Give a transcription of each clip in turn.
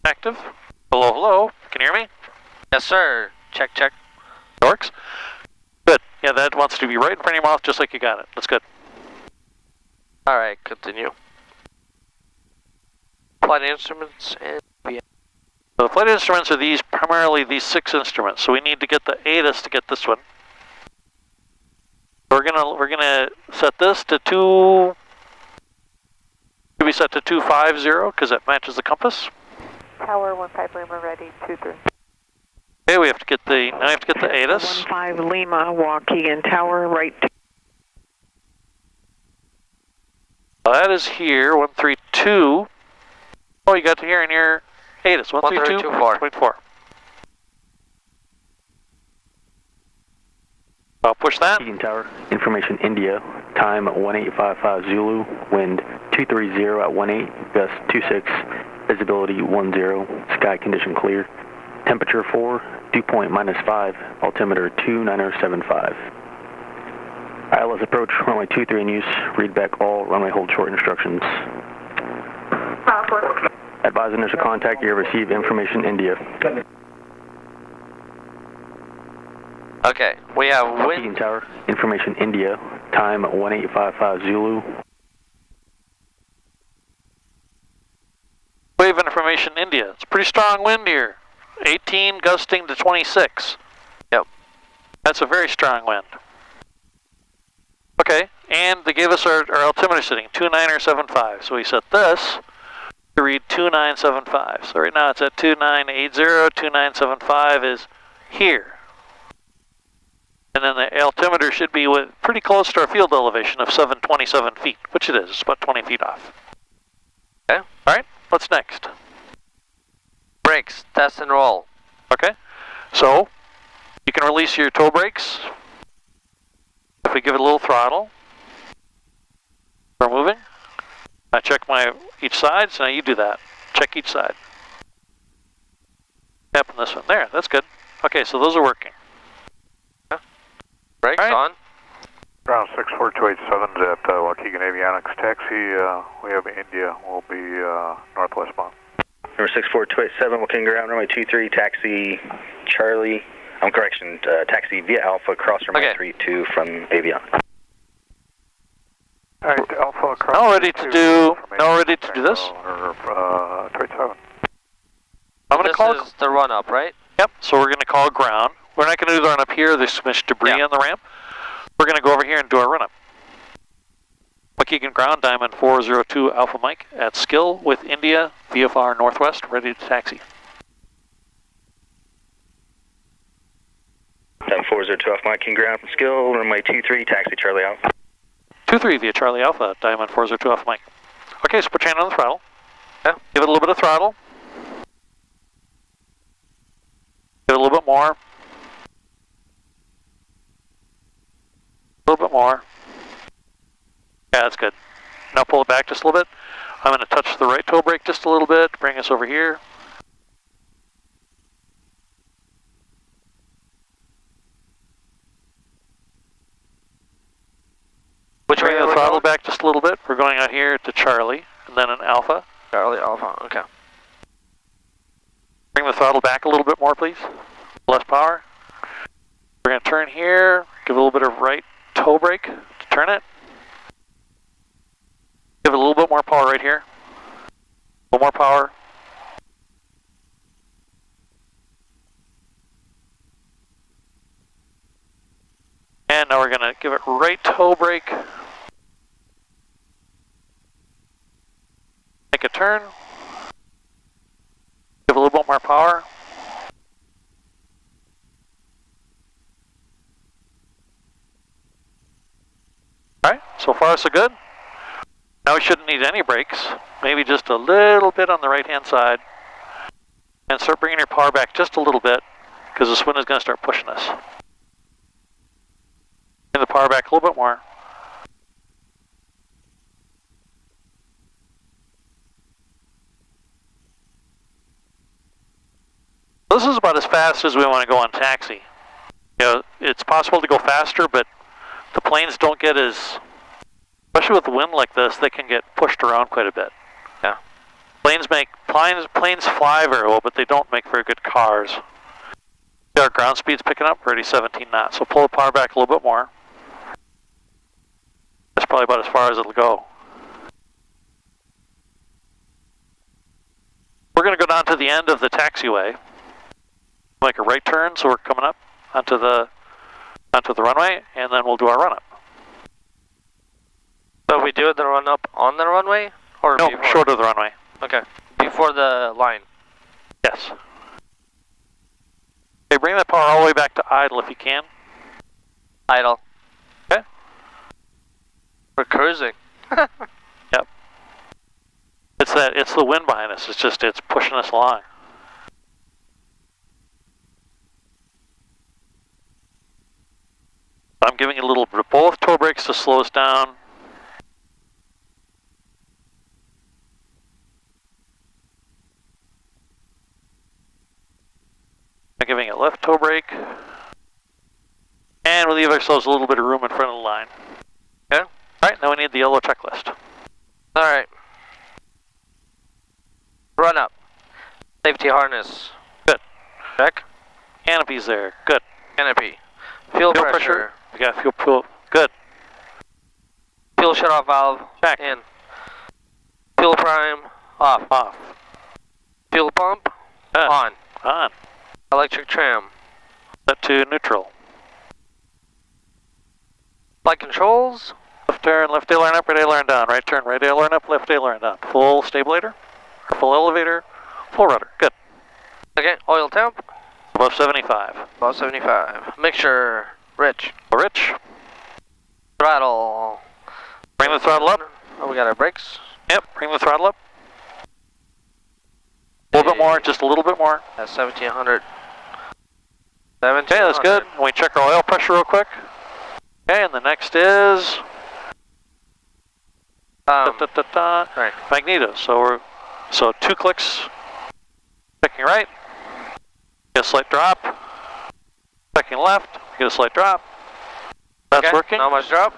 Active. Hello, hello. Can you hear me? Yes, sir. Check, check. Works. Good. Yeah, that wants to be right in front of your mouth, just like you got it. That's good. All right, continue. Flight instruments and So the flight instruments are these, primarily these 6 instruments. So we need to get the ATIS to get this one. We're gonna set this to 2. Should we set to 250 because that matches the compass? Tower 15 Lima ready, 23. Okay, we have to get the now we have to get the ATIS. 15 Lima, Waukegan Tower right. That is here, 132. Oh, you got to here in your ATIS, 132.4. I'll push that. Waukegan Tower, information India, time 1855 Zulu, wind 230 at 18, gust 26, visibility 10, sky condition clear, temperature 4, dew point -5, altimeter 29075. ILS approach, runway 23 in use, read back all runway hold short instructions. Advise initial contact, you have received information India. Okay, we have wind. Waukegan Tower, information India, time 1855 Zulu. Wave information India. It's a pretty strong wind here. 18 gusting to 26. Yep. That's a very strong wind. Okay, and they gave us our altimeter setting, 29075. So we set this to read 2975. So right now it's at 2980, 2975 is here. And then the altimeter should be pretty close to our field elevation of 727 feet, which it is. It's about 20 feet off. Okay. All right, what's next? Brakes, test and roll. Okay, so you can release your toe brakes. If we give it a little throttle, we're moving. I check each side, so now you do that. Check each side. Tap on this one. There, that's good. Okay, so those are working. Brakes right. on. Ground 64287 at Waukegan Avionics taxi. We have India. We'll be northwest bound. Number 64287, Waukegan ground, runway 23, taxi Charlie. Taxi via Alpha, cross runway 32 from Avionics. All right, Alpha cross. Now ready to do this. Or 27. I'm going to call. This is the run up, right? Yep. So we're going to call ground. We're not going to do the run up here. There's so much debris on the ramp. We're going to go over here and do our run up. Waukegan ground, Diamond 402 Alpha Mike at Skill with India, VFR Northwest, ready to taxi. Diamond 402 Alpha Mike, King ground from Skill, runway 23, taxi Charlie Alpha. 23 via Charlie Alpha, Diamond 402 Alpha Mike. Okay, so put your hand on the throttle. Yeah. Give it a little bit of throttle. Give it a little bit more. A little bit more. Yeah, that's good. Now pull it back just a little bit. I'm going to touch the right toe brake just a little bit, bring us over here. Bring the throttle back just a little bit. We're going out here to Charlie, and then an Alpha. Charlie Alpha, okay. Bring the throttle back a little bit more, please. Less power. We're going to turn here, give it a little bit of right toe brake to turn it. Give it a little bit more power right here. A little more power. And now we're going to give it right toe brake. Make a turn. Give a little bit more power. Alright, so far so good. Now we shouldn't need any brakes. Maybe just a little bit on the right hand side. And start bringing your power back just a little bit, because this wind is going to start pushing us. Bring the power back a little bit more. This is about as fast as we want to go on taxi. You know, it's possible to go faster, but the planes don't get as, especially with the wind like this, they can get pushed around quite a bit. Yeah. Planes make planes fly very well, but they don't make very good cars. See our ground speed's picking up, already 17 knots, so pull the power back a little bit more. That's probably about as far as it'll go. We're going to go down to the end of the taxiway, make a right turn, so we're coming up onto the runway, and then we'll do our run-up. So we do the run up on the runway? Or No, before? short of the runway. Okay. Before the line. Yes. Okay, bring that power all the way back to idle if you can. Idle. Okay. We're cruising. Yep. It's the wind behind us. It's pushing us along. I'm giving it a little bit of both toe brakes to slow us down. I'm giving it left toe brake. And we'll leave ourselves a little bit of room in front of the line. Okay. Alright, now we need the yellow checklist. Alright. Run up. Safety harness. Good. Check. Canopy's there. Good. Canopy. Fuel pressure. We got fuel. Good. Fuel shut-off valve. Check. In. Fuel prime. Off. Off. Fuel pump. Good. On. On. Electric trim. Set to neutral. Flight controls. Left turn, left aileron up, right aileron down. Right turn, right aileron up, left aileron down. Full stabilator, or full elevator, full rudder. Good. Okay. Oil temp. Above 75. About 75. Mixture. Rich. Rich. Throttle. Bring the throttle up. Oh, we got our brakes. Yep, bring the throttle up. A little bit more, just a little bit more. That's 1700. Okay, that's good. We check our oil pressure real quick. Okay, and the next is Right. magneto. So 2 clicks, checking right, get a slight drop, checking left, get a slight drop. That's Okay, working. not much drop.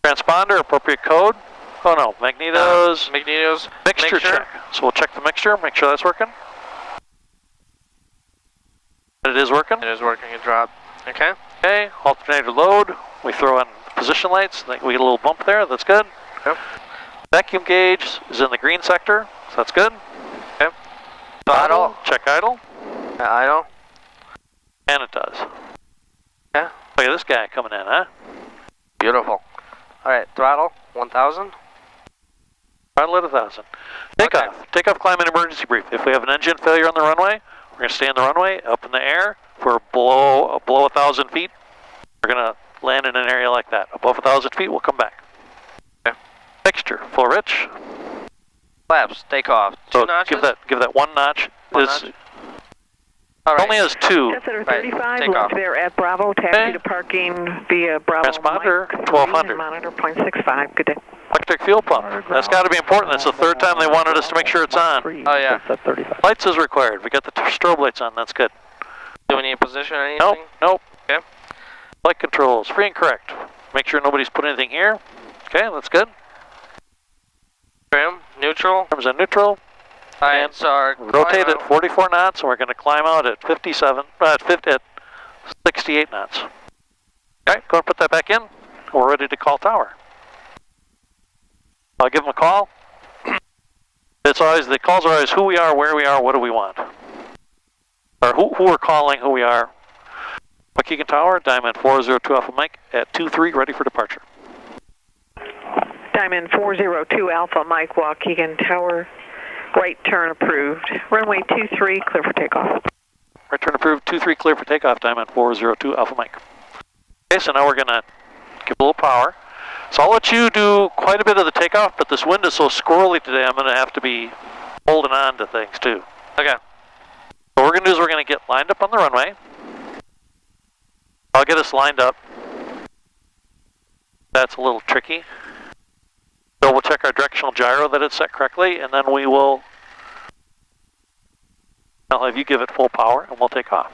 Transponder, appropriate code. Oh no, magnetos. Magnetos. Mixture check. So we'll check the mixture, make sure that's working. It is working. It is working. It dropped. Okay. Okay, alternator load. We throw in position lights. We get a little bump there. That's good. Yep. Vacuum gauge is in the green sector. So that's good. Okay. Throttle. Check idle. Idle. And it does. Yeah. Look at this guy coming in, huh? Beautiful. All right. Throttle. 1000. Throttle at 1,000. Takeoff. Okay. Takeoff, climb, and emergency brief. If we have an engine failure on the runway, we're going to stay on the runway, up in the air. If we're below 1,000 feet, we're going to land in an area like that. Above 1,000 feet, we'll come back. Okay. Mixture, full rich. Flaps. Take off. 2 So notches. give that 1 notch. One This notch. All right. only has 2. Center Right, 35, take left off. there at Bravo, taxi Okay. to parking via Bravo. Transponder, Mike, 1200. Monitor 0.65, good day. Electric fuel pump. That's got to be important. That's the 3rd time they wanted us to make sure it's on. Oh, yeah. Set 35. Lights is required. We got the strobe lights on. That's good. Do we need a position or anything? Nope, nope. Okay. Flight controls, free and correct. Make sure nobody's put anything here. Okay, that's good. Trim. Neutral. Terms of neutral. All right. And So our Rotate climb at 44 knots, and we're going to climb out at 68 knots. All right, go and put that back in. We're ready to call tower. I'll give them a call. It's always, the calls are always who we are, where we are, what do we want. Or who we're calling, who we are. Waukegan Tower, Diamond 402 Alpha Mike at 23, ready for departure. Diamond 402 Alpha Mike, Waukegan Tower, right turn approved. Runway 23, clear for takeoff. Right turn approved, 23, clear for takeoff, Diamond 402 Alpha Mike. Okay, so now we're going to give a little power. So I'll let you do quite a bit of the takeoff, but this wind is so squirrely today, I'm going to have to be holding on to things too. Okay. What we're going to do is we're going to get lined up on the runway. I'll get us lined up. That's a little tricky. So we'll check our directional gyro that it's set correctly, and then I'll have you give it full power, and we'll take off.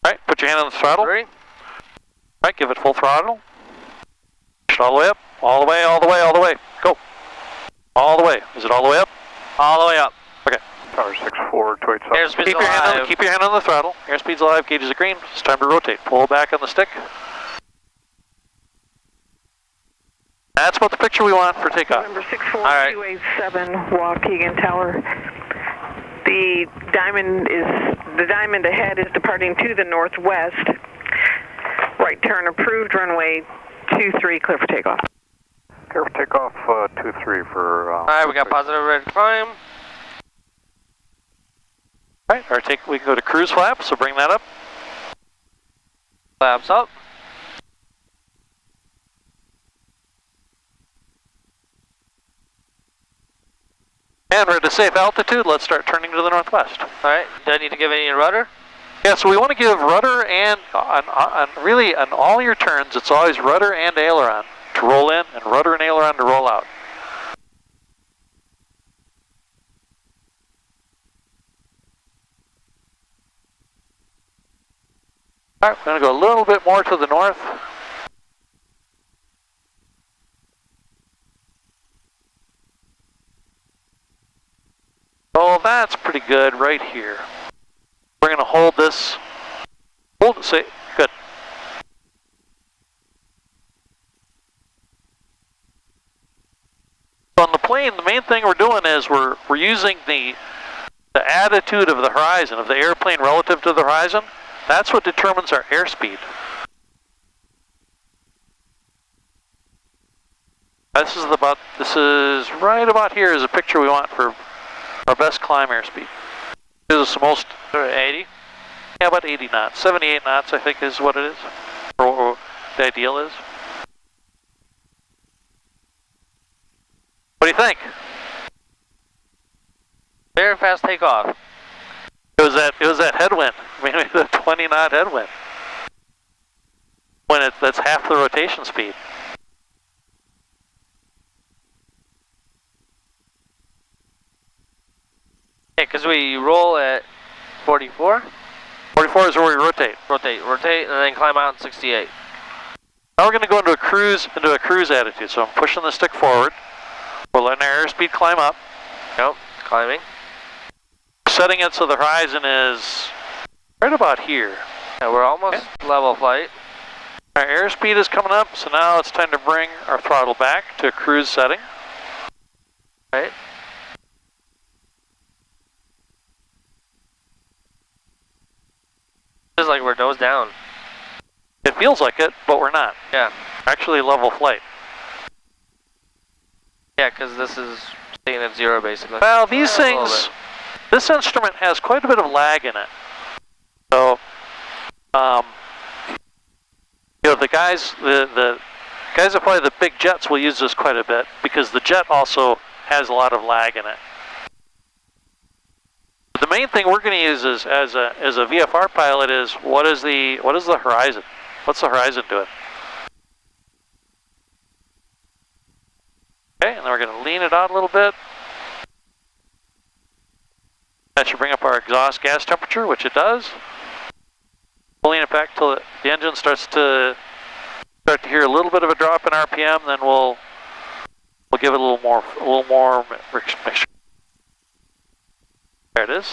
All right, put your hand on the throttle. 3. Right, give it full throttle. Push it all the way up. All the way, all the way, all the way. Go. All the way. Is it all the way up? All the way up. Okay. Tower 64, 287. Airspeed's Keep alive. your hand on the throttle. Airspeed's alive. Gauges are green. It's time to rotate. Pull back on the stick. That's about the picture we want for takeoff. Number 64287, Waukegan Tower. The diamond ahead is departing to the northwest. Right turn approved, runway 23, clear for takeoff. Clear for takeoff, 23 for... Alright, we got positive red climb. Alright, we can go to cruise flap, so bring that up. Flaps up. And we're at a safe altitude. Let's start turning to the northwest. Alright, do I need to give any rudder? Yeah, so we want to give rudder and, really on all your turns, it's always rudder and aileron to roll in and rudder and aileron to roll out. Alright, we're going to go a little bit more to the north. Oh, that's pretty good right here. We're going to hold this. Hold it, say, good. So on the plane, the main thing we're doing is we're using the attitude of the horizon, of the airplane relative to the horizon. That's what determines our airspeed. This is right about here is a picture we want for our best climb airspeed. This is the most 80? Yeah, about 80 knots. 78 knots, I think, is what it is. Or the ideal is. What do you think? Very fast takeoff. It was that headwind. I mean, the 20-knot headwind. When that's half the rotation speed. Yeah, because we roll at 44. 44 is where we rotate. Rotate, and then climb out in 68. Now we're going to go into a cruise attitude. So I'm pushing the stick forward. We're letting our airspeed climb up. Nope, climbing. Setting it so the horizon is right about here. Yeah, we're almost level flight. Our airspeed is coming up, so now it's time to bring our throttle back to a cruise setting. Right. It's like we're nose down. It feels like it, but we're not. Yeah. Actually level flight. Yeah, because this is staying at 0 basically. Well, these things, this instrument has quite a bit of lag in it. So, the guys that fly the big jets will use this quite a bit because the jet also has a lot of lag in it. The main thing we're going to use is as a VFR pilot is what is the horizon? What's the horizon doing? Okay, and then we're going to lean it out a little bit. That should bring up our exhaust gas temperature, which it does. We'll lean it back till the engine starts to hear a little bit of a drop in RPM. Then we'll give it a little more mixture. There it is.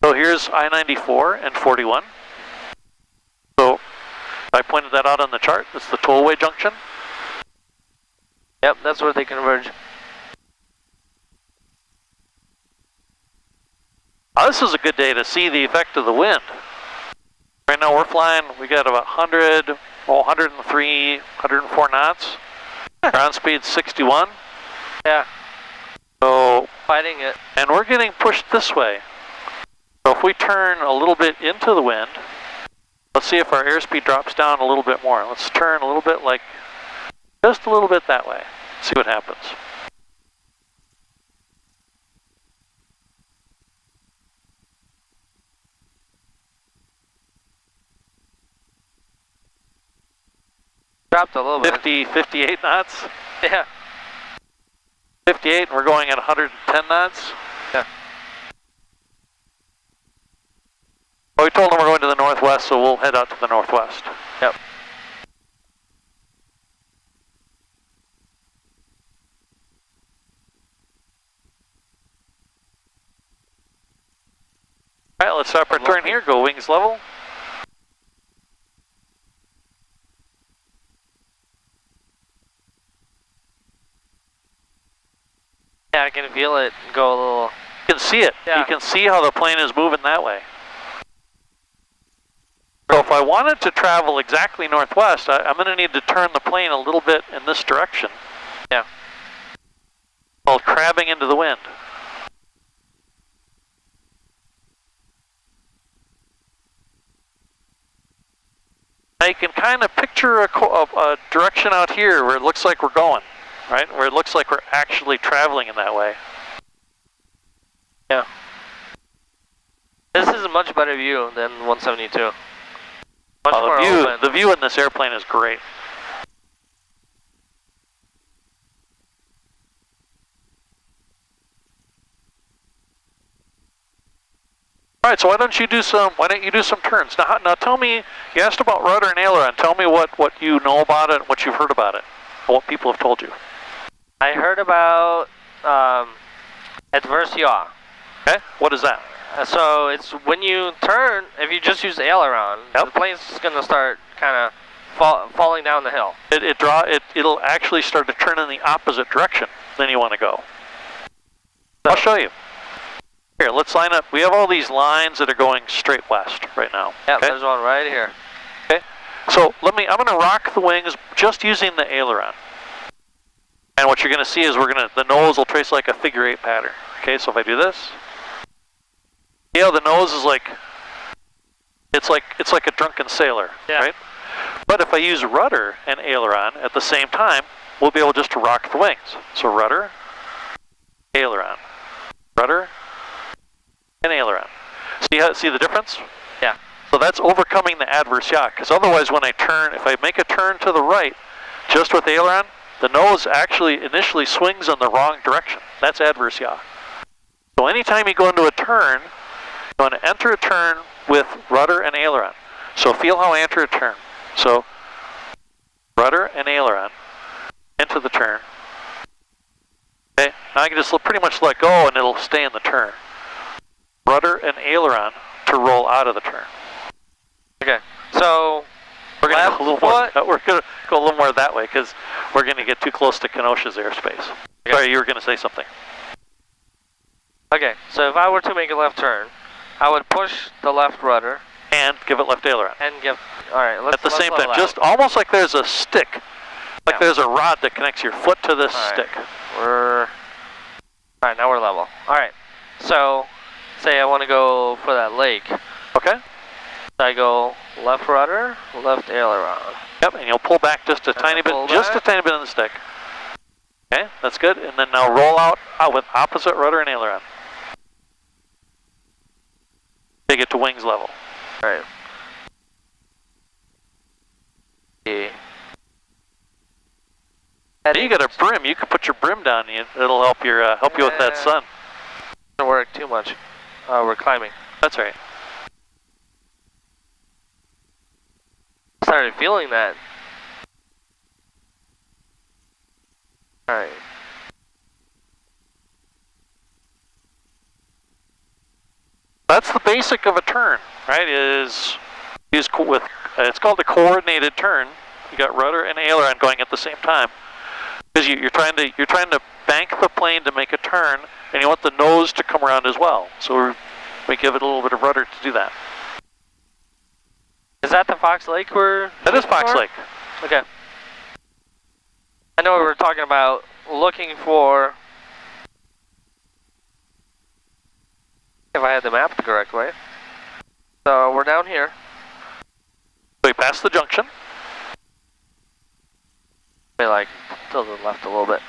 So here's I-94 and 41. So I pointed that out on the chart. That's the tollway junction. Yep, that's where they converge. This is a good day to see the effect of the wind. Right now we're flying, we got about 103, 104 knots. Ground speed 61. Yeah. So Fighting it. and we're getting pushed this way. So if we turn a little bit into the wind, let's see if our airspeed drops down a little bit more. Let's turn a little bit, like just a little bit that way. See what happens. Dropped a little bit. 58 knots. Yeah. 58, and we're going at 110 knots. northwest, so we'll head out to the northwest. Yep. All right, let's stop our turn here. Go wings level. Yeah, I can feel it go a little. You can see it. Yeah. You can see how the plane is moving that way. So if I wanted to travel exactly northwest, I'm going to need to turn the plane a little bit in this direction. Yeah. While crabbing into the wind. Now you can kind of picture a direction out here where it looks like we're going, right? Where it looks like we're actually traveling in that way. Yeah. This is a much better view than 172. Much more open. The view in this airplane is great. All right, so why don't you do some turns? Now tell me, you asked about rudder and aileron. Tell me what you know about it and what you've heard about it, and what people have told you. I heard about adverse yaw. Okay, what is that? So it's when you turn, if you just use aileron, Yep. the plane's going to start kind of falling down the hill. It'll actually start to turn in the opposite direction than you want to go. I'll show you. Here, let's line up. We have all these lines that are going straight west right now. Yeah, okay? there's one right here. Okay, so I'm going to rock the wings just using the aileron. And what you're going to see is the nose will trace like a figure 8 pattern. Okay, so if I do this, the nose is like, it's like a drunken sailor, yeah. right? But if I use rudder and aileron at the same time, we'll be able just to rock the wings. So rudder, aileron, rudder, and aileron. See the difference? Yeah. So that's overcoming the adverse yaw, because otherwise when I turn, if I make a turn to the right, just with aileron, the nose actually initially swings in the wrong direction. That's adverse yaw. So anytime you go into a turn, you want to enter a turn with rudder and aileron. So feel how I enter a turn. So rudder and aileron into the turn. Okay, now I can just pretty much let go and it'll stay in the turn. Rudder and aileron to roll out of the turn. Okay, so we're going to go a little more that way because we're going to get too close to Kenosha's airspace. Okay. Sorry, you were going to say something. Okay, so if I were to make a left turn, I would push the left rudder. And give it left aileron. And alright, let's at the same time, out. just almost like there's a stick. Like there's a rod that connects your foot to this stick. Alright, now we're level. Alright, so say I want to go for that lake. Okay. I go left rudder, left aileron. Yep, and you'll pull back just a tiny bit, just a tiny bit on the stick. Okay, that's good. And then now roll out with opposite rudder and aileron. Take it to wings level. Alright. Yeah. You got a brim. You can put your brim down. It'll help you with that sun. Doesn't work too much. We're climbing. That's right. Started feeling that. Alright. That's the basic of a turn, right? It's called a coordinated turn. You got rudder and aileron going at the same time because you're trying to bank the plane to make a turn, and you want the nose to come around as well. So we give it a little bit of rudder to do that. Is that the Fox Lake we're? That is Fox Lake. Okay. I know we were talking about looking for. If I had the map the correct way. So we're down here. We passed the junction. Maybe like to the left a little bit.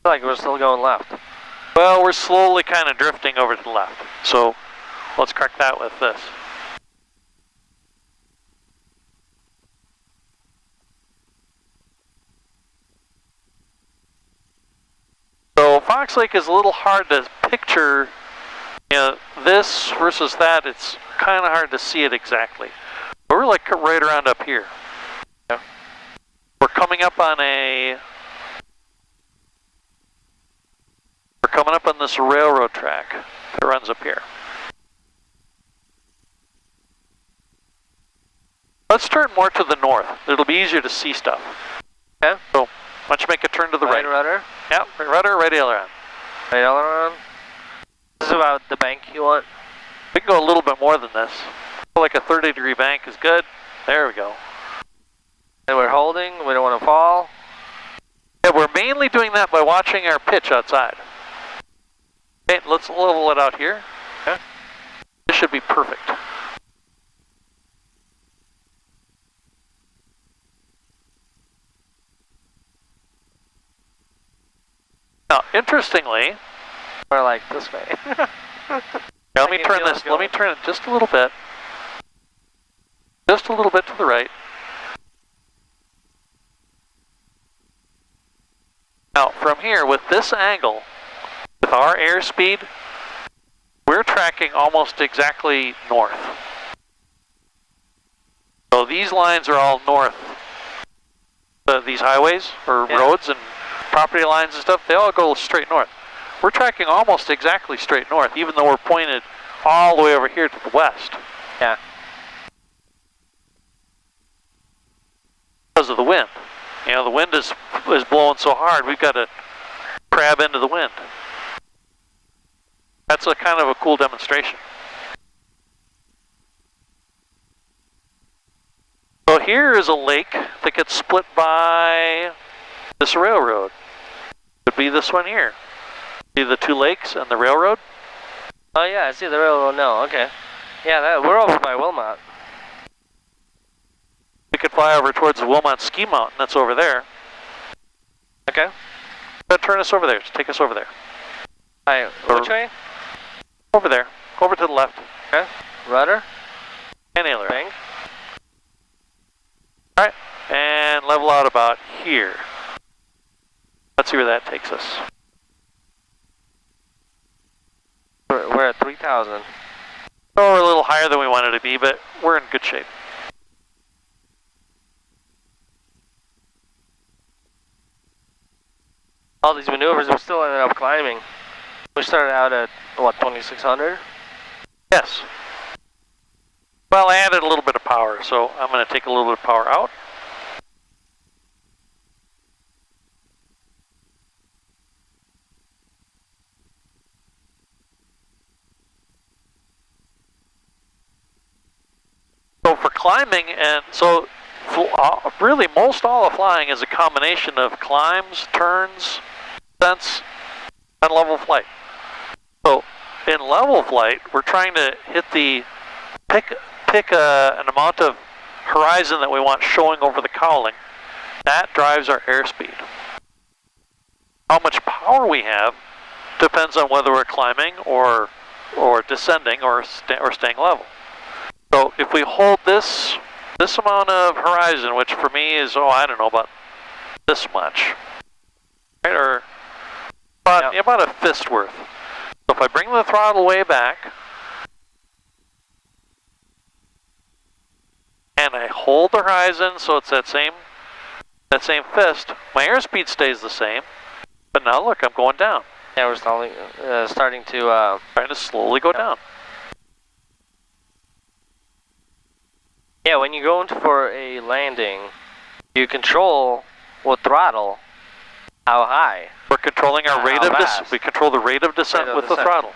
feel like we're still going left. Well, we're slowly kind of drifting over to the left. So let's correct that with this. So Fox Lake is a little hard to picture, you know, this versus that. It's kind of hard to see it exactly. But we're like right around up here. Yeah. We're coming up on this railroad track that runs up here. Let's turn more to the north. It'll be easier to see stuff. Okay. So, why don't you make a turn to the right? Right rudder? Yep, right rudder, right aileron. Right aileron. This is about the bank you want? We can go a little bit more than this. Like a 30-degree bank is good. There we go. And we're holding, we don't want to fall. Yeah, we're mainly doing that by watching our pitch outside. Okay, let's level it out here. Okay. This should be perfect. Now, interestingly, we're like this way. Let me turn this. Let me turn it just a little bit. Just a little bit to the right. Now, from here, with this angle, with our airspeed, we're tracking almost exactly north. So these lines are all north. These highways or roads and property lines and stuff, they all go straight north. We're tracking almost exactly straight north, even though we're pointed all the way over here to the west. Yeah. Because of the wind. You know, the wind is blowing so hard, we've got to crab into the wind. That's a kind of a cool demonstration. So here is a lake that gets split by this railroad. Could be this one here. See the two lakes and the railroad? Oh yeah, I see the railroad now, okay. Yeah, we're over by Wilmot. We could fly over towards the Wilmot Ski Mountain, that's over there. Okay. Turn us over there, just take us over there. Alright, which way? Over there, over to the left. Okay, rudder. And aileron. Bang. Alright, and level out about here. Let's see where that takes us. We're at 3,000. Oh, we're a little higher than we wanted to be, but we're in good shape. All these maneuvers, we still ended up climbing. We started out at, what, 2,600? Yes. Well, I added a little bit of power, so I'm going to take a little bit of power out. So for climbing, and so really most all of flying is a combination of climbs, turns, descents, and level flight. So in level flight, we're trying to hit pick an amount of horizon that we want showing over the cowling. That drives our airspeed. How much power we have depends on whether we're climbing or descending or staying level. So if we hold this amount of horizon, which for me is, I don't know, about this much, right, or about a fist worth. So if I bring the throttle way back and I hold the horizon, so it's that same fist, my airspeed stays the same, but now look, I'm going down. Yeah, we're starting to trying to slowly go down. Yeah, when you go into for a landing, you control with throttle how high. We're controlling our rate of descent. We control the rate of descent with the throttle.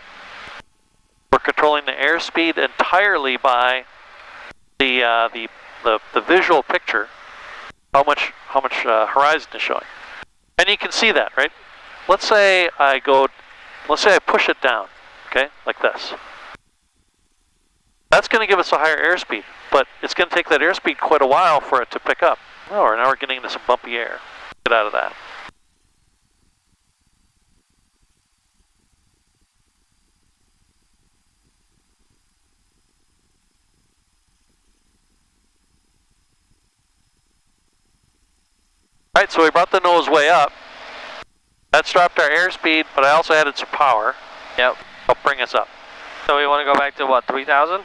We're controlling the airspeed entirely by the visual picture. How much horizon is showing, and you can see that, right? Let's say I push it down, okay, like this. That's going to give us a higher airspeed, but it's going to take that airspeed quite a while for it to pick up. Oh, now we're getting into some bumpy air. Get out of that. Right, so we brought the nose way up. That's dropped our airspeed, but I also added some power. Yep. Help bring us up. So we want to go back to what, 3,000?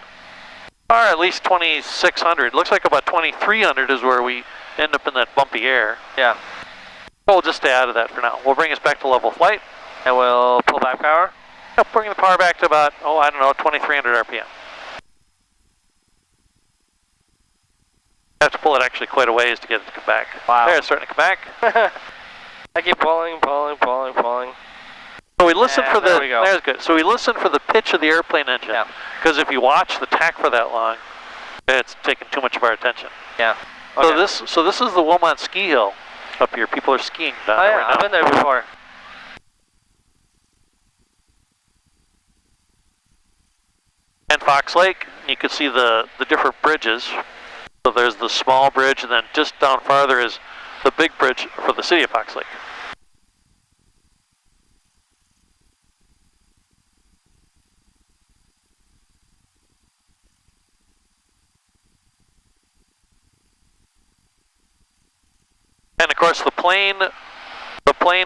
Or at least 2,600. Looks like about 2,300 is where we end up in that bumpy air. Yeah. We'll just stay out of that for now. We'll bring us back to level flight. And we'll pull back power? Yep, bring the power back to about, 2,300 RPM. I have to pull it actually quite a ways to get it to come back. Wow. There, it's starting to come back. I keep pulling. So we listen for the, there we go. There's good. So we listen for the pitch of the airplane engine. Yeah. Because if you watch the tack for that long, it's taking too much of our attention. Yeah. Okay. So this is the Wilmot ski hill up here. People are skiing down there right now. I've been there before. And Fox Lake, you can see the different bridges. So there's the small bridge, and then just down farther is the big bridge for the city of Fox Lake. And of course the plane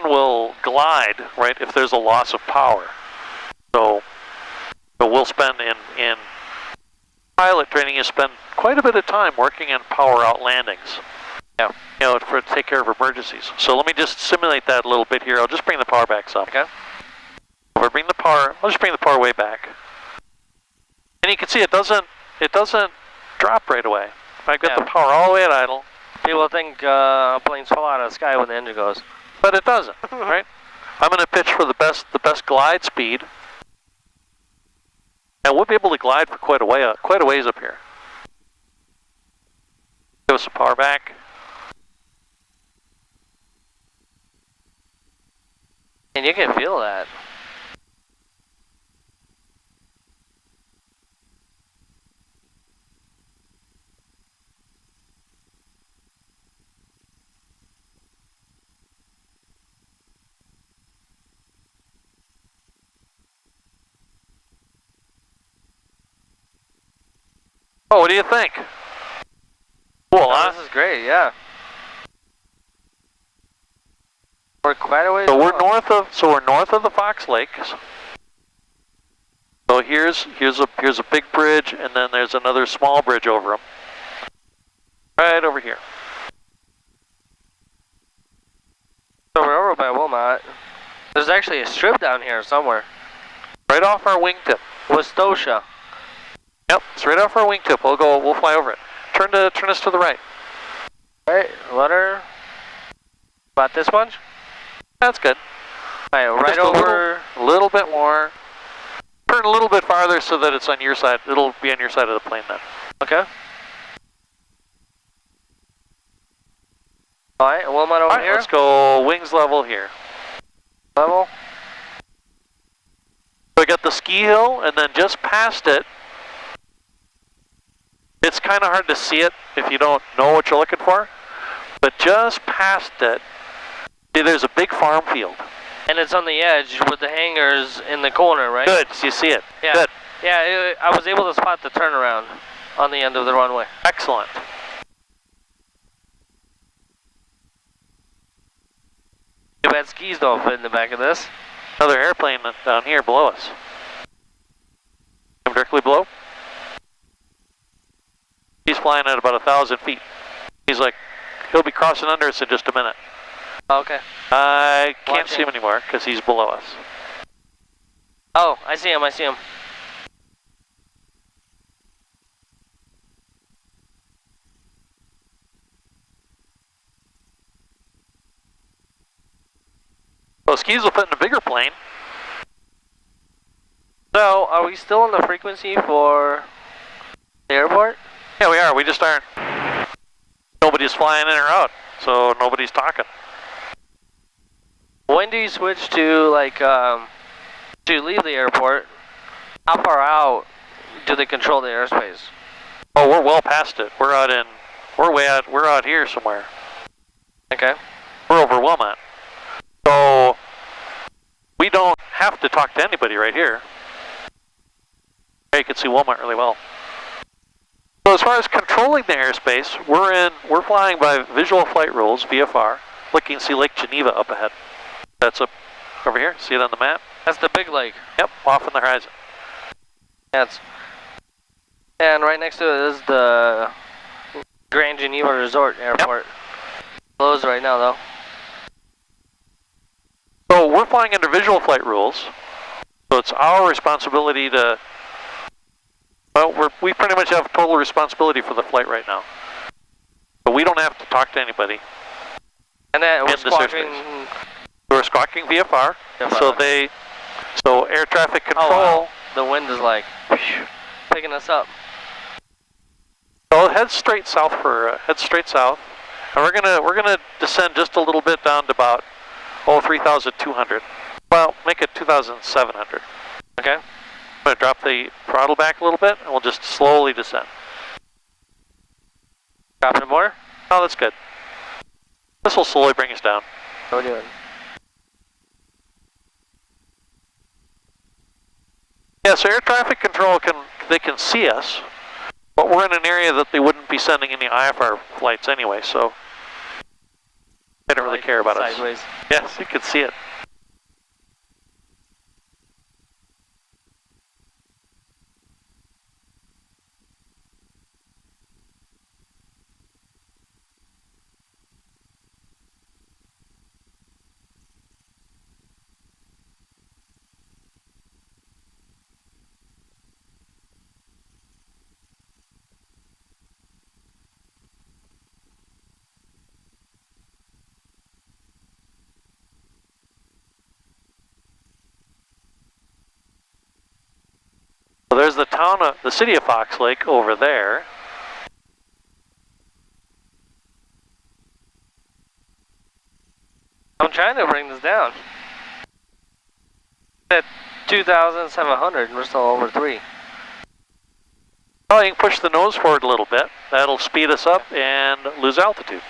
will glide, right, if there's a loss of power. So we'll spend in pilot training, you spend quite a bit of time working on power out landings. Yeah. To take care of emergencies. So let me just simulate that a little bit here. I'll just bring the power back some. Okay. I'll just bring the power way back. And you can see it doesn't drop right away. I got the power all the way at idle. People think planes fall out of the sky when the engine goes. But it doesn't, right? I'm going to pitch for the best glide speed. And we'll be able to glide for quite a ways up here. Give us some power back. And you can feel that. Oh, what do you think? Cool, huh? This is great, yeah. We're quite a ways. So we're north of the Fox Lakes. So here's a big bridge, and then there's another small bridge over them. Right over here. So we're over by Wilmot. There's actually a strip down here somewhere. Right off our wingtip. Westosha. Yep, it's right off our wingtip. We'll fly over it. Turn us to the right. Right, rudder. About this much? That's good. Alright, right Just over. A little bit more. Turn a little bit farther so that it's on your side. It'll be on your side of the plane then. Okay. Alright, Wilmot over here. Let's go wings level here. Level. So we got the ski hill, and then just past it, it's kind of hard to see it if you don't know what you're looking for, but just past it, see, there's a big farm field. And it's on the edge with the hangars in the corner, right? Good, so you see it. Yeah. Good. Yeah, I was able to spot the turnaround on the end of the runway. Excellent. Too bad skis don't fit in the back of this. Another airplane down here below us. Come directly below. He's flying at about 1,000 feet. He'll be crossing under us in just a minute. Okay. I can't see him anymore because he's below us. Oh, I see him. So skis will fit in a bigger plane. So, are we still on the frequency for the airport? Yeah, we are. We just aren't. Nobody's flying in or out, so nobody's talking. When do you switch to to leave the airport? How far out do they control the airspace? Oh, we're well past it. We're out here somewhere. Okay. We're over Wilmot. So we don't have to talk to anybody right here. There you can see Wilmot really well. So as far as controlling the airspace, we're flying by visual flight rules, VFR, look, you can see Lake Geneva up ahead. That's up over here. See it on the map? That's the big lake. Yep, off in the horizon. That's, and right next to it is the Grand Geneva Resort Airport. Yep. Closed right now, though. So we're flying under visual flight rules. So it's our responsibility to, well, we pretty much have total responsibility for the flight right now. But we don't have to talk to anybody. And then we're squawking. We're squawking VFR. So air traffic control. Oh, wow. The wind is like picking us up. So head straight south and we're gonna descend just a little bit down to about 3,200. Well, make it 2,700. Okay. I'm gonna drop the throttle back a little bit, and we'll just slowly descend. Dropping it more? Oh, that's good. This will slowly bring us down. How are we doing? Yeah, so air traffic control can see us, but we're in an area that they wouldn't be sending any IFR flights anyway, so they don't really care about sideways. us. Yes, you can see it. So there's the city of Fox Lake over there. I'm trying to bring this down. At 2,700, we're still over 3. Well, you can push the nose forward a little bit. That'll speed us up and lose altitude.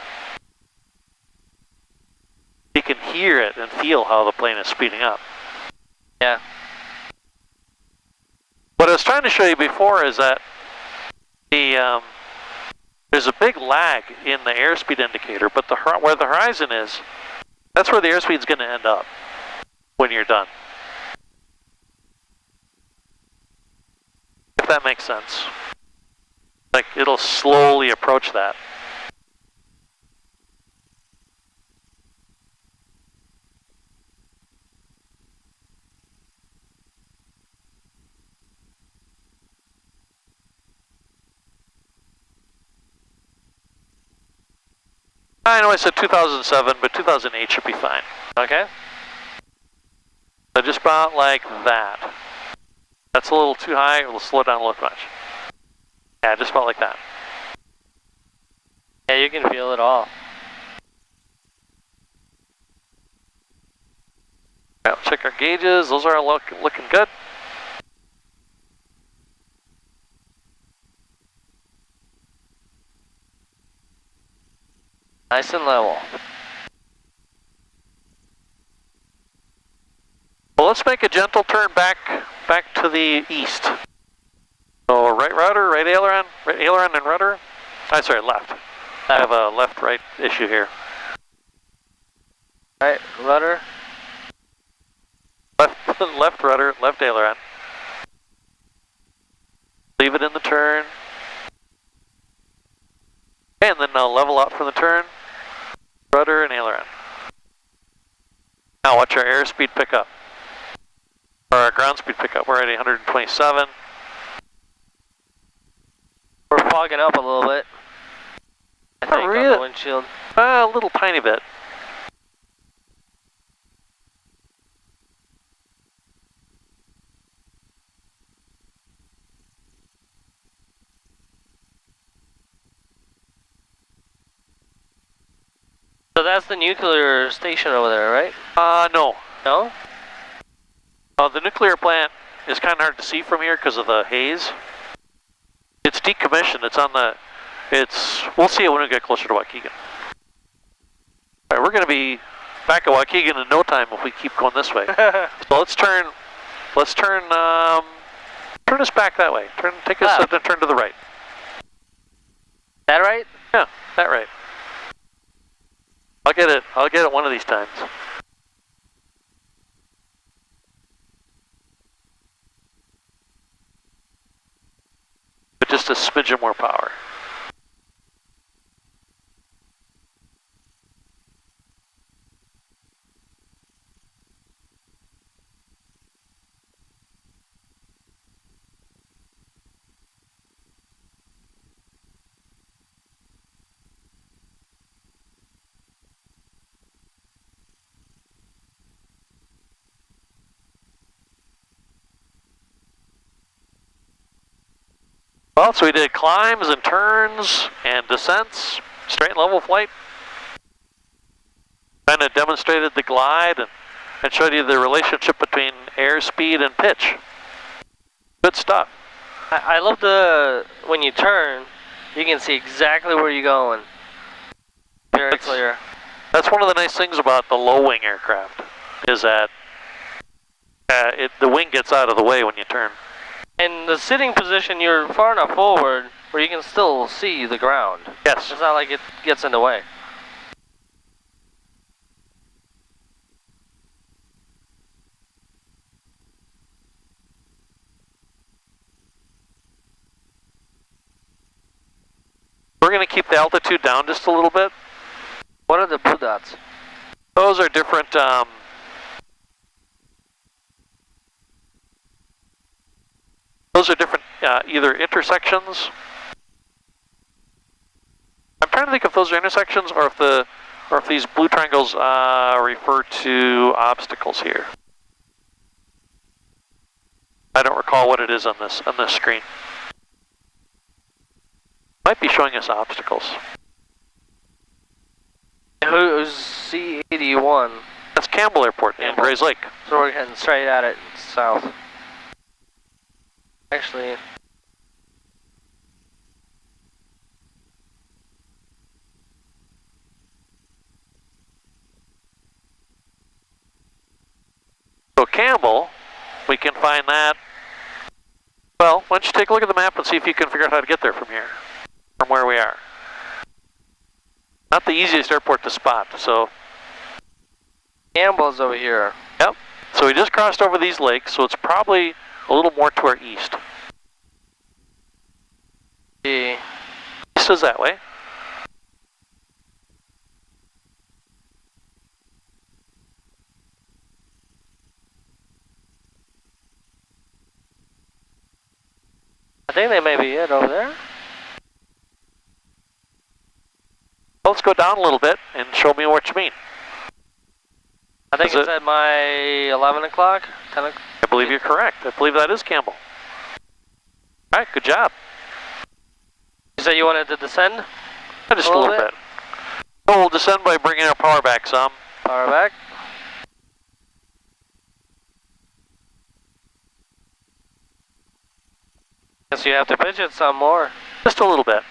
You can hear it and feel how the plane is speeding up. Yeah. What I was trying to show you before is that there's a big lag in the airspeed indicator, but where the horizon is, that's where the airspeed is going to end up when you're done. If that makes sense. Like, it'll slowly approach that. I know I said 2007, but 2008 should be fine. Okay. So just about like that. That's a little too high. We'll slow down a little much. Yeah, just about like that. Yeah, you can feel it all. Right, check our gauges. Those are all looking good. Nice and level. Well, let's make a gentle turn back to the east. So right rudder, right aileron and rudder. I'm sorry, left. I have a left-right issue here. Right rudder. Left rudder, left aileron. Leave it in the turn. Okay, and then level out from the turn. Rudder and aileron. Now watch our airspeed pick up. Or our ground speed pick up. We're at 127. We're fogging up a little bit. I think on the windshield. A little tiny bit. So that's the nuclear station over there, right? No. No? The nuclear plant is kind of hard to see from here because of the haze. It's decommissioned. We'll see it when we get closer to Waukegan. All right, we're going to be back at Waukegan in no time if we keep going this way. So let's turn us back that way. Take us and turn to the right. That right? Yeah, that right. I'll get it. I'll get it one of these times. But just a smidgen more power. Well, so we did climbs and turns and descents, straight and level flight. Kind of demonstrated the glide and showed you the relationship between airspeed and pitch. Good stuff. I love when you turn, you can see exactly where you're going. Very clear. That's one of the nice things about the low wing aircraft, is that the wing gets out of the way when you turn. In the sitting position, you're far enough forward where you can still see the ground. Yes. It's not like it gets in the way. We're going to keep the altitude down just a little bit. What are the blue dots? Those are different. Those are different, either intersections. I'm trying to think if those are intersections or if these blue triangles refer to obstacles here. I don't recall what it is on this screen. Might be showing us obstacles. Who's C81? That's Campbell Airport in Grays Lake. So we're heading straight at it south. Actually, so Campbell, we can find that. Well, why don't you take a look at the map and see if you can figure out how to get there from here, from where we are. Not the easiest airport to spot, so. Campbell's over here. Yep. So we just crossed over these lakes, so it's probably a little more to our east. East is that way. I think they may be it over there. Well, let's go down a little bit and show me what you mean. I think it's at my 11 o'clock, 10 o'clock. I believe you're correct. I believe that is Campbell. All right, good job. You said you wanted to descend? Just a little bit. So we'll descend by bringing our power back some. Power back. Guess you have to pitch it some more. Just a little bit.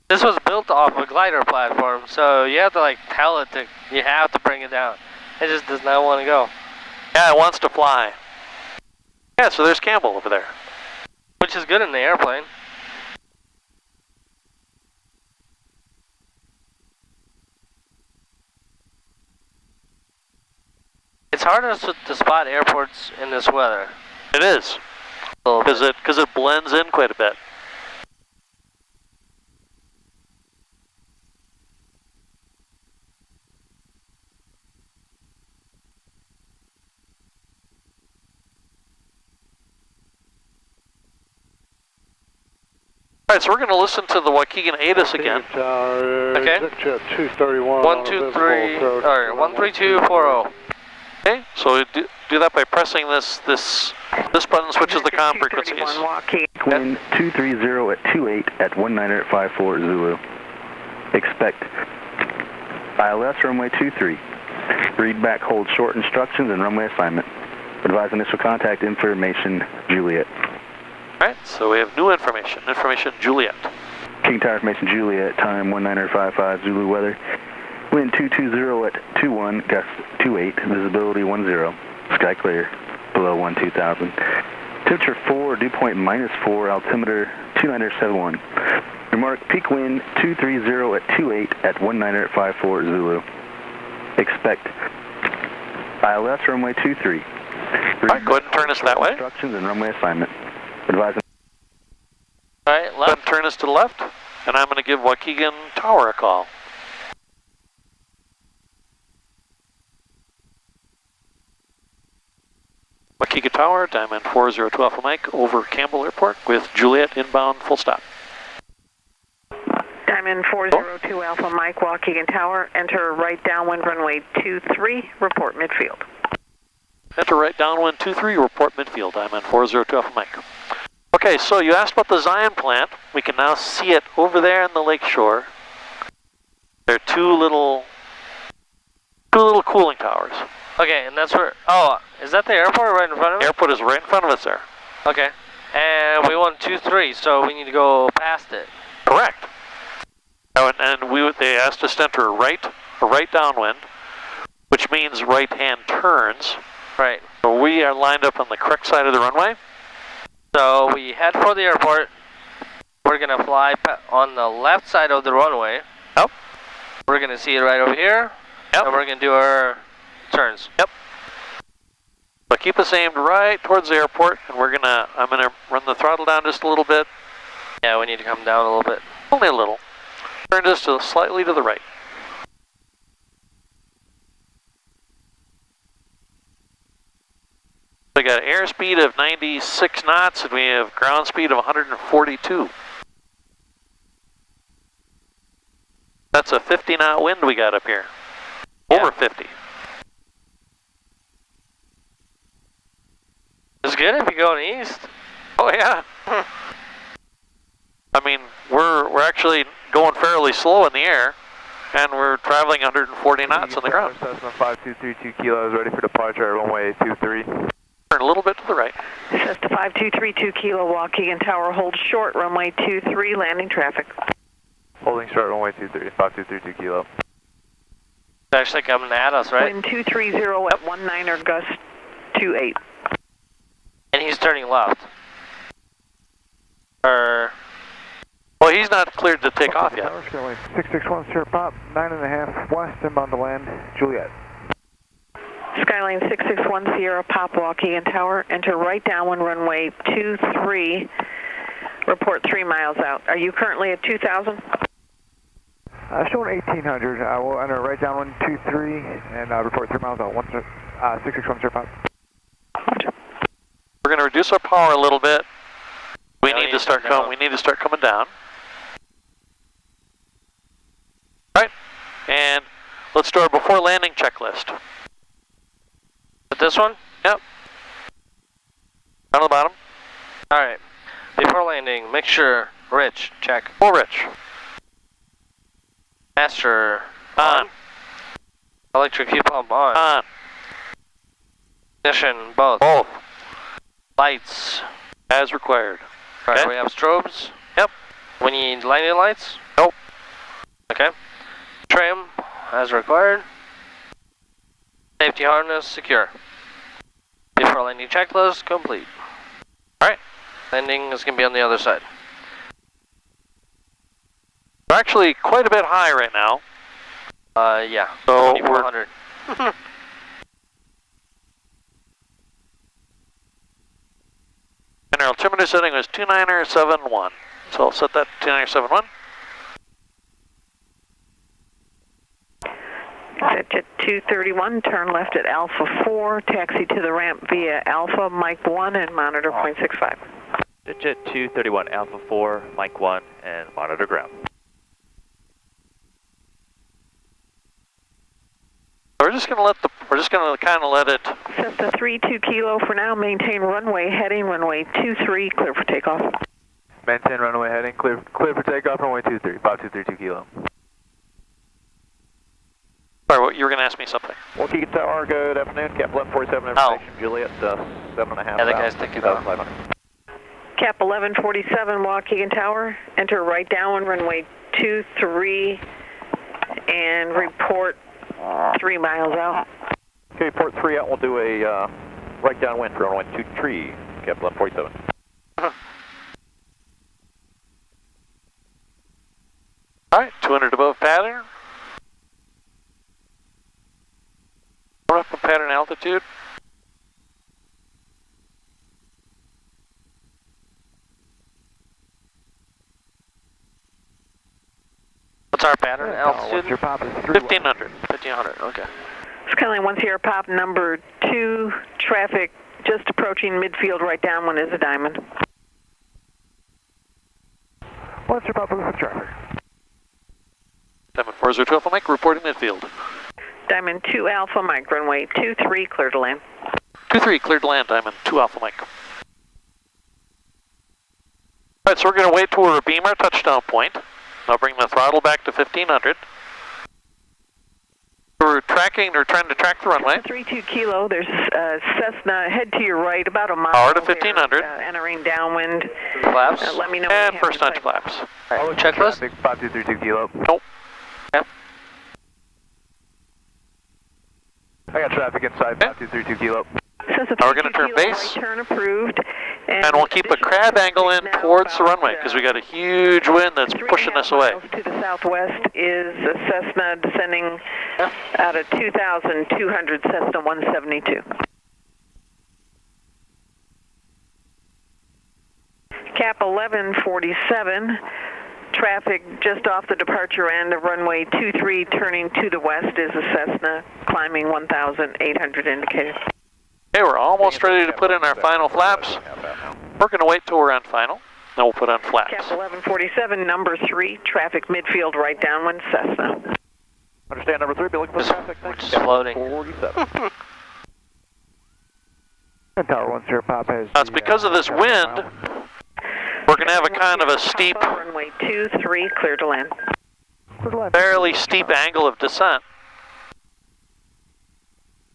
This was built off a glider platform, so you have to like tell it to, you have to bring it down. It just does not want to go. Yeah, it wants to fly. Yeah, so there's Campbell over there. Which is good in the airplane. It's harder to spot airports in this weather. It is, because it blends in quite a bit. All right, so we're going to listen to the Waukegan ATIS again. Okay. 231. 123. All right, 13240. Okay, so do that by pressing this button switches the comm frequencies. Wind 230 at 28 at 1954 Zulu. Expect ILS runway 23. Read back, hold short instructions and runway assignment. Advise initial contact information, Juliet. All right, so we have new information. Information, Juliet. King Tower information, Juliet, time 1955 Zulu weather. Wind 220 at 21, gust 28, visibility 10, sky clear, below 12,000. Temperature 4, dew point -4, altimeter 2971. Remark peak wind 230 at 28 at 19 at 54 Zulu. Expect ILS runway 23. Alright, go ahead and turn us that way. Instructions and runway assignment. Advise. Alright, Go ahead left. and turn us to the left, and I'm going to give Waukegan Tower a call. Waukegan Tower, Diamond 402 Alpha Mike, over Campbell Airport with Juliet inbound, full stop. Diamond 402 Alpha Mike, Waukegan Tower, enter right downwind runway 23, report midfield. Enter right downwind 23, report midfield, Diamond 402 Alpha Mike. Okay, so you asked about the Zion plant. We can now see it over there in the lake shore. There are two little cooling towers. Okay, and that's where, oh, is that the airport right in front of us? Airport is right in front of us there. Okay. And we want 23, so we need to go past it. Correct. And they asked us to enter a right downwind, which means right-hand turns. Right. So we are lined up on the correct side of the runway. So we head for the airport. We're going to fly on the left side of the runway. Yep. We're going to see it right over here. Yep. And we're going to do our turns. Yep. But keep us aimed right towards the airport, and I'm gonna run the throttle down just a little bit. Yeah, we need to come down a little bit. Only a little. Turn just slightly to the right. We got airspeed of 96 knots, and we have ground speed of 142. That's a 50 knot wind we got up here. Over 50. It's good if you're going east. Oh yeah. I mean, we're actually going fairly slow in the air, and we're traveling 140 knots on the ground. Cessna 5232 kilos, ready for departure at runway 23. Turn a little bit to the right. Cessna 5232 Kilo, Waukegan Tower, hold short, runway 23, landing traffic. Holding short, runway 23, 5232 kilo. It's actually coming at us, right? Wind 230 at 19er, gust 28. And he's turning left. Well, he's not cleared to take off yet. 661 Sierra Pop, 9.5 west, inbound to land, Juliet. Skyline 661 Sierra Pop, Waukegan Tower, enter right downwind runway 23, report 3 miles out. Are you currently at 2,000? Showing 1800, we'll enter right downwind 23 and report 3 miles out, 661 Sierra Pop. We're going to reduce our power a little bit. We No, need to start coming down. All right, and let's do our before landing checklist. But this one? Yep. Down to the bottom. Alright. Before landing, mixture, rich, check. Full rich. Master, On. Electric fuel pump on. On. Ignition, both. Both. Lights. As required. Right, Okay. we have strobes. Yep. We need landing lights. Nope. Okay. Trim, as required. Safety harness, secure. Before landing checklist, complete. Alright. Landing is going to be on the other side. We're actually quite a bit high right now. Yeah. So 2400. And our altimeter setting was 2971. So I'll set that to 2971. Jet 231, turn left at Alpha 4, taxi to the ramp via Alpha, Mike 1, and monitor .65. Jet 231 Alpha 4, Mike 1, and monitor ground. We're just going to kind of let it. Cessna 32 Kilo for now, maintain runway heading, runway 23, clear for takeoff. Maintain runway heading, clear for takeoff, runway 23, 5232 kilo. Sorry, you were going to ask me something. Waukegan Tower, good afternoon. Cap 1147 Oh. information. Juliet, 7.5. Yeah, that guy's taking off. 2,500. Cap 1147, Waukegan Tower, enter right downwind, runway 23, and report 3 miles out. Okay, port 3 out. We'll do a right downwind for runway 23, Cap 1147. Alright, 200 above pattern. Coming up from pattern altitude. What's our pattern altitude? What's your pop is 1500. 1500, okay. Skyline 1 Sierra Pop number 2, traffic just approaching midfield, right downwind is a diamond. What's your pop is for traffic? Diamond 402 Alpha Mike, reporting midfield. Diamond 2 Alpha Mike, runway 23, clear to land. 23, cleared to land, Diamond 2 Alpha Mike. Alright, so we're going to wait till we're beam our touchdown point. I'll bring the throttle back to 1500. We're tracking, or trying to track the runway. 32 kilo, there's Cessna, head to your right, about a mile. Power to 1500. Entering downwind. Flaps? Let me know when And you first have notch flaps. Alright, checklist? 5232 kilo. Nope. I got traffic inside 5232 kilo. Cessna Now we're going to 32 turn kilo, base. right turn approved. And we'll keep a crab angle in towards the runway because we got a huge wind that's pushing us away. To the southwest is a Cessna descending out of 2,200, Cessna 172. Cap 1147, traffic just off the departure end of runway 23 turning to the west is a Cessna climbing 1,800 indicated. Okay, we're almost ready to put in our final flaps. We're going to wait till we're on final, then we'll put on flaps. Cap 1147, number 3, traffic midfield right downwind, Cessna. Understand number 3, be looking for traffic. Thanks. Just floating. 47. And Tower 1 Sierra Pop has. Now it's because of this wind, we're going to have a kind of a steep, Runway 23, clear to land. fairly steep angle of descent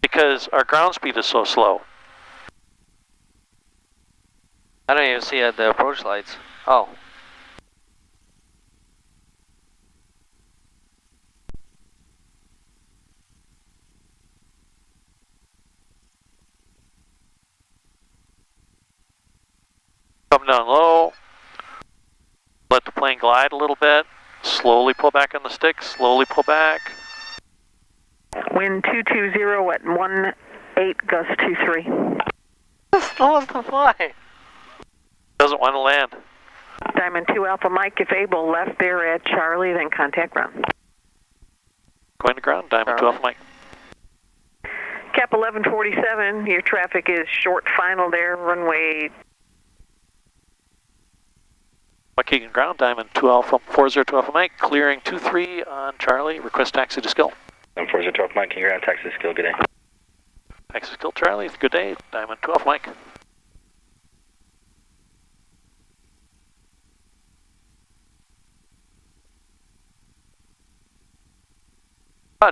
because our ground speed is so slow. I don't even see the approach lights. Oh. Come down low, let the plane glide a little bit, slowly pull back on the stick, slowly pull back. Wind 220 at 18, gust 23. Slow as the fly. Doesn't want to land. Diamond 2 Alpha Mike, if able, left there at Charlie, then contact ground. Going to ground, Diamond 2 Alpha Mike. Cap 1147, your traffic is short final there, runway. Waukegan ground, Diamond 2 Alpha 402 Alpha Mike, clearing 23 on Charlie, request taxi to Skill. Diamond 402 Alpha Mike, ground taxi to Skill, good day. Taxi to Skill, Charlie, good day, Diamond 2 Alpha Mike.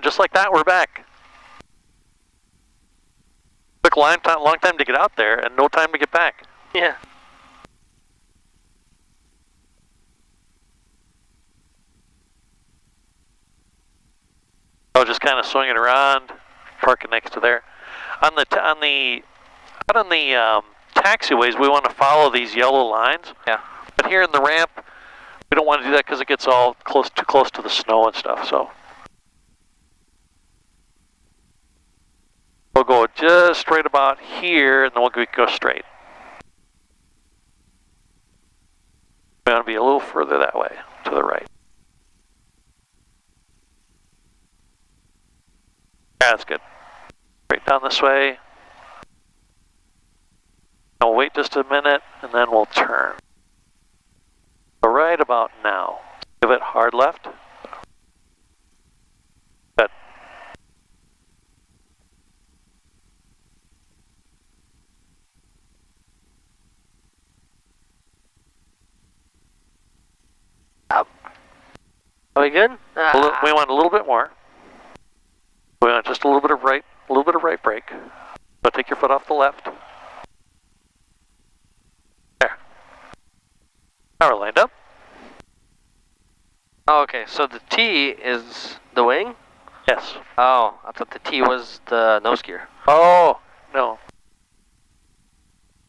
Just like that, we're back. Took a long time to get out there and no time to get back. Yeah. Oh, just kind of swinging around, parking next to there. Out on the taxiways, we want to follow these yellow lines. Yeah. But here in the ramp, we don't want to do that because it gets all too close to the snow and stuff. So we'll go just right about here, and then we'll go straight. We want to be a little further that way, to the right. Yeah, that's good. Straight down this way. We'll wait just a minute, and then we'll turn. So right about now. Give it hard left. Good. Up. Are we good? We want a little bit more. We want just a little bit of right brake. So take your foot off the left. There. Now we're lined up. Oh, okay, so the T is the wing? Yes. Oh, I thought the T was the nose gear. Oh, no.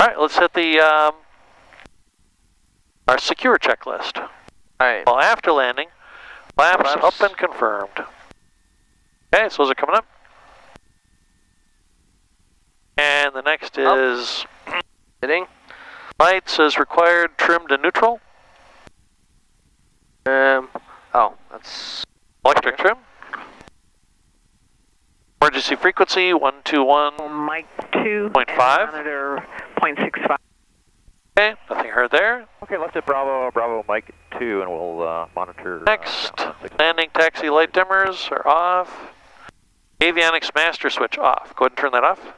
Alright, let's hit the our secure checklist. Alright. Well, after landing, Flaps up and confirmed. Okay, so those are coming up. And the next is Hitting. lights as required, trimmed to neutral. Oh, that's Electric trim. Emergency frequency 121. Mike 2. 0.5. And monitor 0.65. Okay, nothing heard there. Okay, left at Bravo, Mike 2, and we'll monitor. Next, landing taxi light dimmers are off. Avionics master switch off. Go ahead and turn that off.